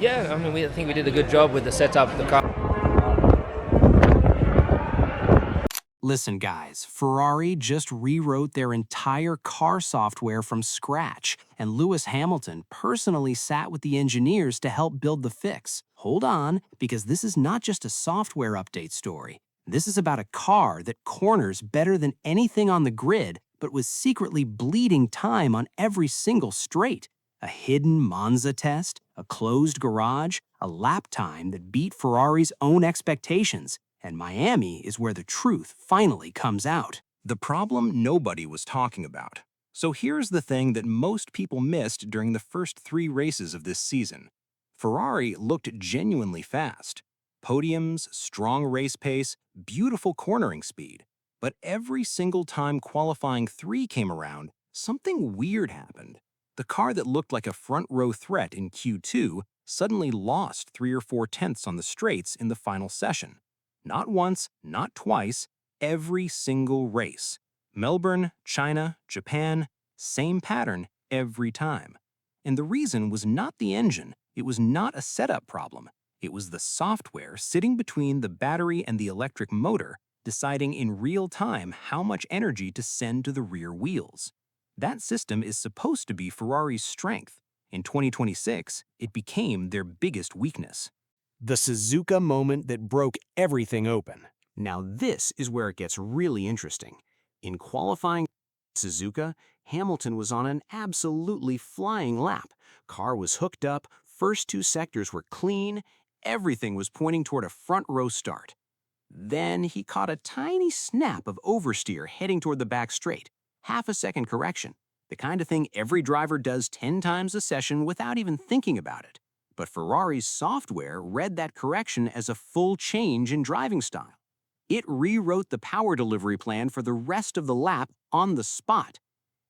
Yeah, I mean, I think we did a good job with the setup, the car. Listen, guys, Ferrari just rewrote their entire car software from scratch, and Lewis Hamilton personally sat with the engineers to help build the fix. Hold on, because this is not just a software update story. This is about a car that corners better than anything on the grid, but was secretly bleeding time on every single straight. A hidden Monza test, a closed garage, a lap time that beat Ferrari's own expectations. And Miami is where the truth finally comes out. The problem nobody was talking about. So here's the thing that most people missed during the first 3 races of this season. Ferrari looked genuinely fast. Podiums, strong race pace, beautiful cornering speed. But every single time qualifying 3 came around, something weird happened. The car that looked like a front-row threat in Q2 suddenly lost 3 or 4 tenths on the straights in the final session. Not once, not twice, every single race. Melbourne, China, Japan, same pattern every time. And the reason was not the engine, it was not a setup problem. It was the software sitting between the battery and the electric motor, deciding in real time how much energy to send to the rear wheels. That system is supposed to be Ferrari's strength. In 2026, it became their biggest weakness. The Suzuka moment that broke everything open. Now this is where it gets really interesting. In qualifying Suzuka, Hamilton was on an absolutely flying lap. Car was hooked up, first 2 sectors were clean, everything was pointing toward a front row start. Then he caught a tiny snap of oversteer heading toward the back straight. Half a second correction. The kind of thing every driver does 10 times a session without even thinking about it. But Ferrari's software read that correction as a full change in driving style. It rewrote the power delivery plan for the rest of the lap on the spot.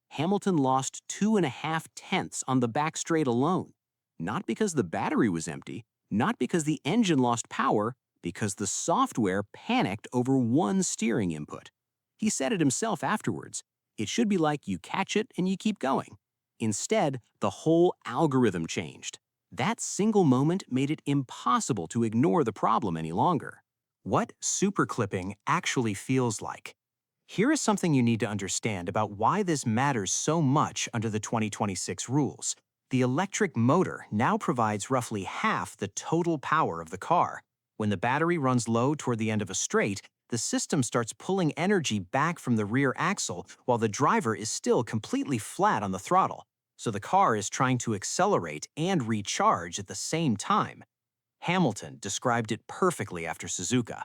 Hamilton lost 2.5 tenths on the back straight alone. Not because the battery was empty, not because the engine lost power, because the software panicked over one steering input. He said it himself afterwards. It should be like you catch it and you keep going. Instead, the whole algorithm changed. That single moment made it impossible to ignore the problem any longer. What superclipping actually feels like. Here is something you need to understand about why this matters so much under the 2026 rules. The electric motor now provides roughly half the total power of the car. When the battery runs low toward the end of a straight, the system starts pulling energy back from the rear axle while the driver is still completely flat on the throttle. So the car is trying to accelerate and recharge at the same time. Hamilton described it perfectly after Suzuka.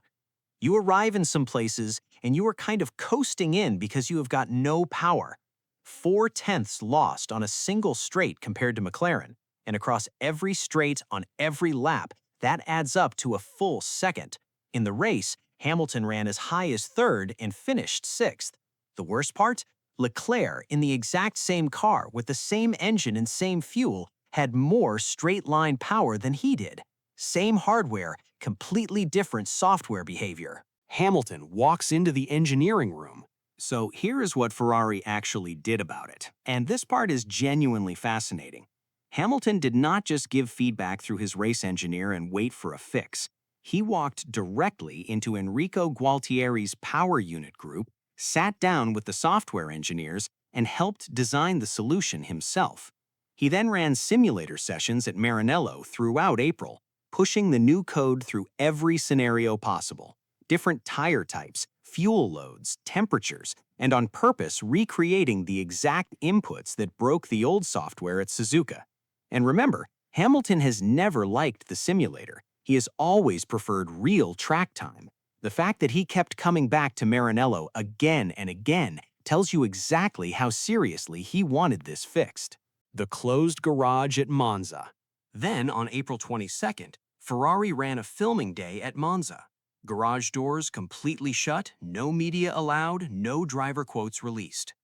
You arrive in some places and you are kind of coasting in because you have got no power. 4 tenths lost on a single straight compared to McLaren, and across every straight on every lap, that adds up to a full second. In the race, Hamilton ran as high as 3rd and finished 6th. The worst part? Leclerc, in the exact same car with the same engine and same fuel, had more straight-line power than he did. Same hardware, completely different software behavior. Hamilton walks into the engineering room. So here is what Ferrari actually did about it. And this part is genuinely fascinating. Hamilton did not just give feedback through his race engineer and wait for a fix. He walked directly into Enrico Gualtieri's power unit group, sat down with the software engineers, and helped design the solution himself. He then ran simulator sessions at Maranello throughout April, pushing the new code through every scenario possible. Different tire types, fuel loads, temperatures, and on purpose recreating the exact inputs that broke the old software at Suzuka. And remember, Hamilton has never liked the simulator. He has always preferred real track time. The fact that he kept coming back to Maranello again and again tells you exactly how seriously he wanted this fixed. The closed garage at Monza. Then, on April 22nd, Ferrari ran a filming day at Monza. Garage doors completely shut, no media allowed, no driver quotes released.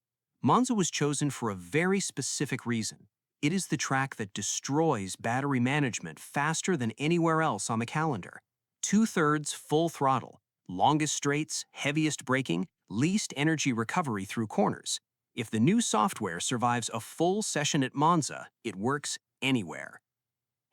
Monza was chosen for a very specific reason. It is the track that destroys battery management faster than anywhere else on the calendar. 2/3 full throttle, longest straights, heaviest braking, least energy recovery through corners. If the new software survives a full session at Monza, it works anywhere.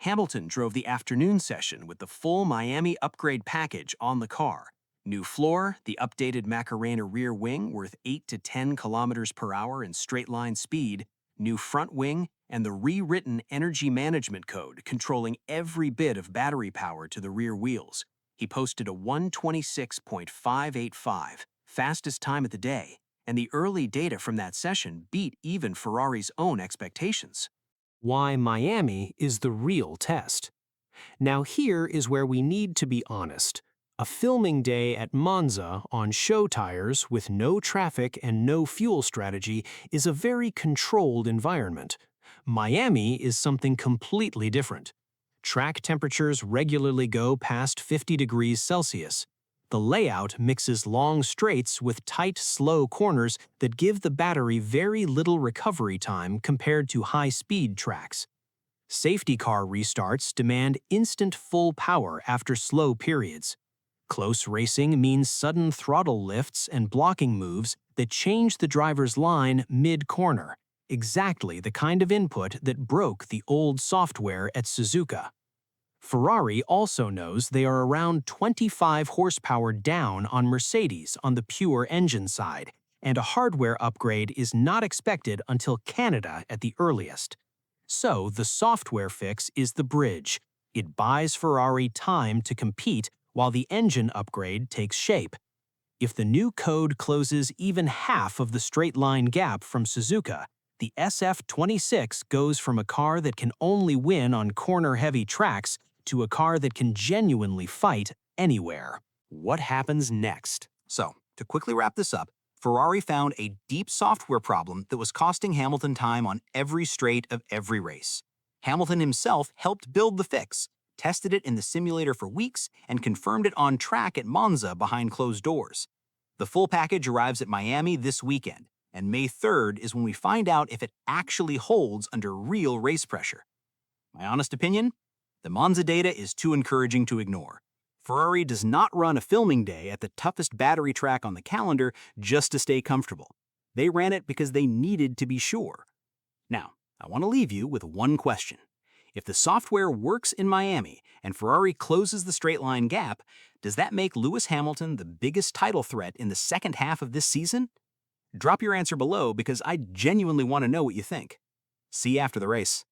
Hamilton drove the afternoon session with the full Miami upgrade package on the car. New floor, the updated Macarena rear wing worth 8 to 10 kilometers per hour in straight-line speed, new front wing, and the rewritten energy management code controlling every bit of battery power to the rear wheels. He posted a 1:26.585, fastest time of the day, and the early data from that session beat even Ferrari's own expectations. Why Miami is the real test. Now here is where we need to be honest. A filming day at Monza on show tires with no traffic and no fuel strategy is a very controlled environment. Miami is something completely different. Track temperatures regularly go past 50 degrees Celsius. The layout mixes long straights with tight, slow corners that give the battery very little recovery time compared to high-speed tracks. Safety car restarts demand instant full power after slow periods. Close racing means sudden throttle lifts and blocking moves that change the driver's line mid-corner, exactly the kind of input that broke the old software at Suzuka. Ferrari also knows they are around 25 horsepower down on Mercedes on the pure engine side, and a hardware upgrade is not expected until Canada at the earliest. So the software fix is the bridge. It buys Ferrari time to compete while the engine upgrade takes shape. If the new code closes even half of the straight-line gap from Suzuka, the SF26 goes from a car that can only win on corner-heavy tracks to a car that can genuinely fight anywhere. What happens next? So, to quickly wrap this up, Ferrari found a deep software problem that was costing Hamilton time on every straight of every race. Hamilton himself helped build the fix, tested it in the simulator for weeks, and confirmed it on track at Monza behind closed doors. The full package arrives at Miami this weekend, and May 3rd is when we find out if it actually holds under real race pressure. My honest opinion? The Monza data is too encouraging to ignore. Ferrari does not run a filming day at the toughest battery track on the calendar just to stay comfortable. They ran it because they needed to be sure. Now, I want to leave you with one question. If the software works in Miami and Ferrari closes the straight line gap, does that make Lewis Hamilton the biggest title threat in the second half of this season? Drop your answer below because I genuinely want to know what you think. See you after the race.